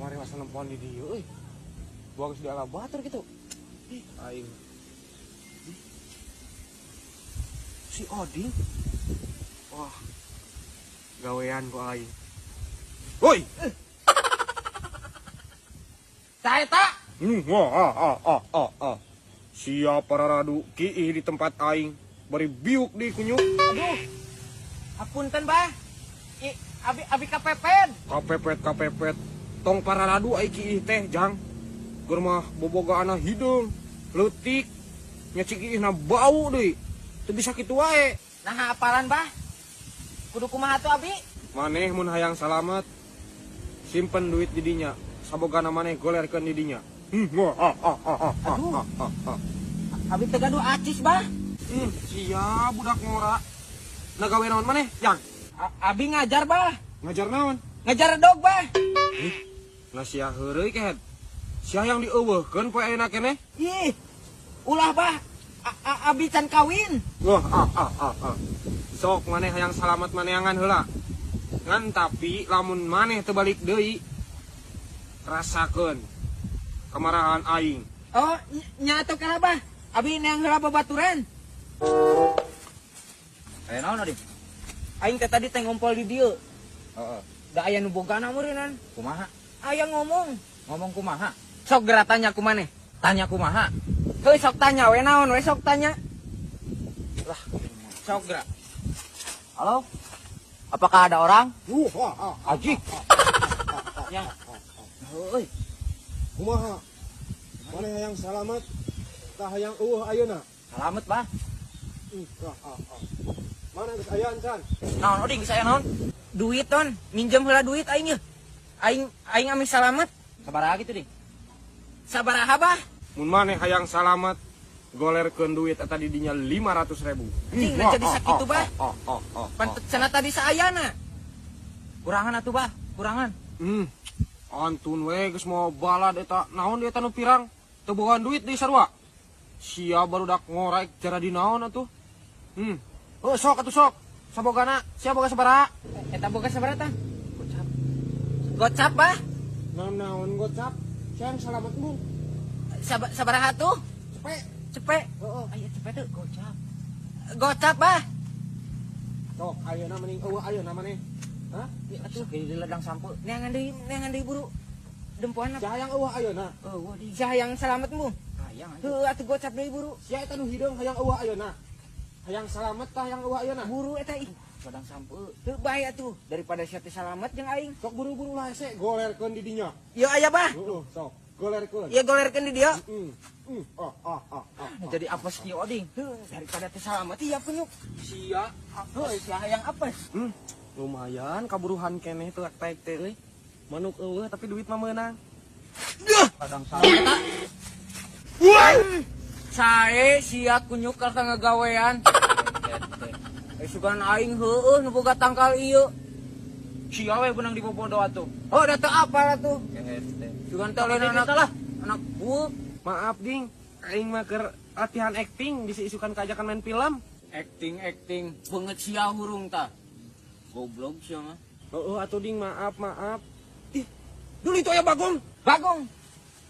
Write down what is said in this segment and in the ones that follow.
Kamari masa nempon di dia, bagus di ala batur gitu. Aing. Si Oding. Wah. Gawean ku aing. Woi. Saya tak. Siapa raradu kiih di tempat aing bari biuk di kunyuk. Aduh. Apunten, Bah. Abi kapepet. Kapepet. Tong pararadu ai kiih teh, Jang. Keur mah bobogaana hidung, leutik, nya cikiihna bau deui. Teu bisa kitu wae. Nah, apalan, Bah? Kudu kumaha tuh, Abi? Maneh mun hayang salamet, simpen duit di dinya. Sabogana maneh golerkeun di dinya. Aduh. Abi teh gaduh acis, Bah. Sia budak ngora. Nagawe naon maneh, Jang? Abi ngajar, Bah. Ngajar naon? Ngajar dog, Bah. Lah sia heureuy kehet. Sia yang dieuweuhkeun poe ayeuna keneh? Ih. Ulah, Bah. Abi can kawin. Wah, sok maneh hayang salamet maneangan heula. Ngan tapi lamun maneh teu balik deui, rasakeun kamarahan aing. Oh, nya atuh kana, Bah. Abi neang heula babaturan. Aya naon Adi? Aing teh tadi teh ngompol di dieu. Heeh. Da aya nu bogana meureunnan. Kumaha? Aya ngomong. Ngomong kumaha? Sok geura tanya ku maneh. Tanya kumaha? Heuh sok tanya we naon we sok tanya. Lah, sok geura. Halo? Apakah ada orang? Ajik. Ya. Heuy, Kumaha? Maneh hayang salamet, tah hayang eueuh ayeuna. salamet, Bah. Mana geus aya encan? Naon Oding geus aya naon? Duit ton, minjem heula duit aing ye. Aing ami salamet. Sabaraha gitu, Ding? Sabaraha, Bah? Mun maneh hayang salamet, golerkeun duit eta di dinya 500.000. Cing, na jadi sakitu, Bah. Pantet cenah tadi saayana. Kurangan atuh, Bah. Kurangan. Antun we geus mau balad eta naon di eta nu pirang? Teu bogaan duit deui sarua. Sia barudak ngorek cara di naon atuh. Oh, sok atuh sok. Sabogana, sia boga sabaraha? Eta boga sabaraha tah? Gocap, Bah. Naon gocap? Sia yang salamet mun. Sabaraha tuh? Cepet. Heeh. Aya cepet tuh gocap. Gocap, Bah. Sok ayeuna mending eueuh ayeuna maneh. Hah? Atuh ge di ledang sampe. Neangan deui buru. Dempoana. Sia hayang eueuh ayeuna. Eueuh di hayang salametmu. Hayang atuh. Heuh atuh gocap deui buru. Sia eta nu hideung hayang eueuh ayeuna. Hayang salamet tah hayang eueuh ayeuna. Buru eta ih. Ledang sampe. Teu bahaya tuh daripada sia teh salamet jeung aing. Sok buru-buru lah hese golerkeun di dinya. Yo aya, Bah. Heeh, sok golerkeun. Ieu golerkeun di dia. Jadi apes kieu Oding? Heuh, daripada teh salamet ieu penyuk. Sia Heuh, sia hayang apes. lumayan kaburuhan keneh teu tek teh euy. Manuk eueuh tapi duit mah meunang. Ledang sampe eta. Sae sia kunyuk karta ngagawean. Sugan aing heueuh nu boga tangkal ieu. Sia we beunang dibobodo atuh. Oh, da teu apa atuh. Hete. Sugan teh lain anak buuk. Maaf ding, aing mah keur latihan acting disiisukan kajakan main film. Acting beungeut sia hurung tah. Goblok sia mah. Heeh atuh ding maaf. Ih, dulu itu aya Bagong. Bagong.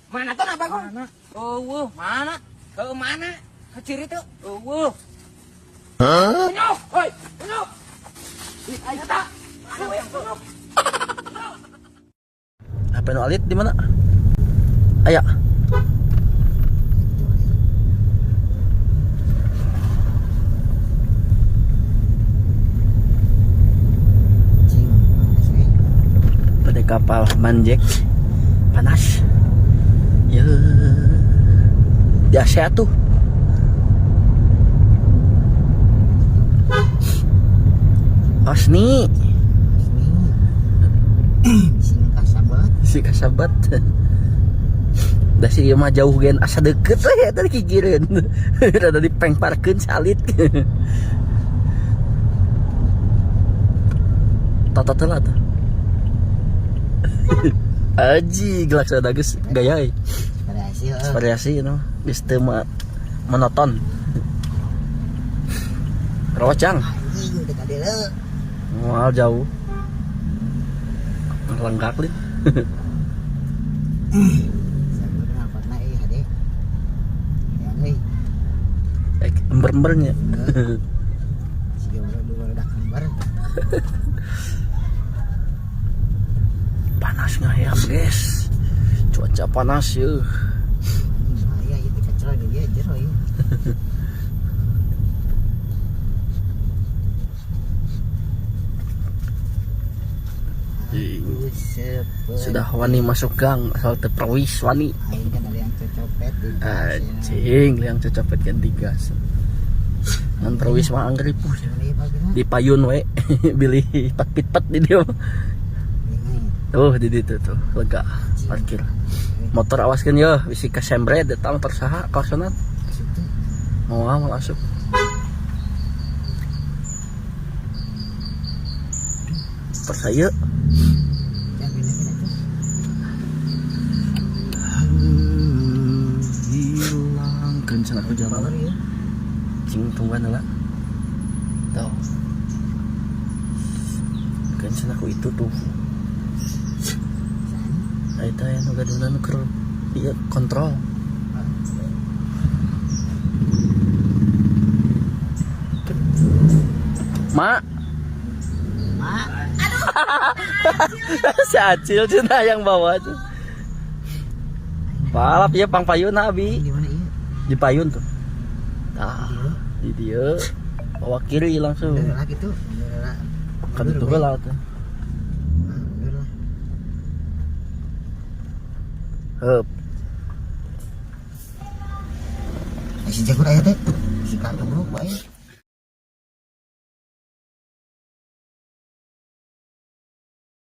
Mana tuh na Bagong? Mana? Eueuh, mana? Heueuh mana? Kaciri teu. Eueuh. Hah? Penyok, hoi, penyok. Ih, aya tah. Aduh, yang penyok. HP nu alit di mana? Aya. Pada kapal manjek panas. Ya. Di Asia tuh. Osni. Si kasabat. Da si ieu mah jauh gen asa deket we eta dikikireun. Rada dipengparkeun salit. Tata telat. Aji gelak sada geus gaya euy. Variasi no, geus teu monoton. Rocang. Moal jauh. Lenggak lih. Saya kenal pernah hade. Yang euy. Ember-embernya. Siga udah kembar. Panas ngayam guys. Cuaca panas ya. Ini bahaya ieu dikacrol dia jero ieu. Sudah wani masuk gang asal terperwis wani. Aing kan ada yang cocopet di Anjing, liang cocopet ganti gas. Ngan perwis mah anggrip di payun we. Bilih pat-pit-pat di dia. Tuh di ditu tuh lega parkir. Motor awaskeun yo bisi kasembre eta motor saha kaosna. Mau masuk. Persaya hilang kencang aku jalan cing tungguan lah tau kencang aku itu tuh itu yang gadunan nuker iya kontrol mak si Acil cina yang bawa tuh balap ya pang payun abi di mana ieu? di payun tuh di dia bawa kiri langsung Mundur lah gitu, mundur lah. kan itu lah tuh Mundur lah. hup Si jago aya teh. Si kartu belum bae.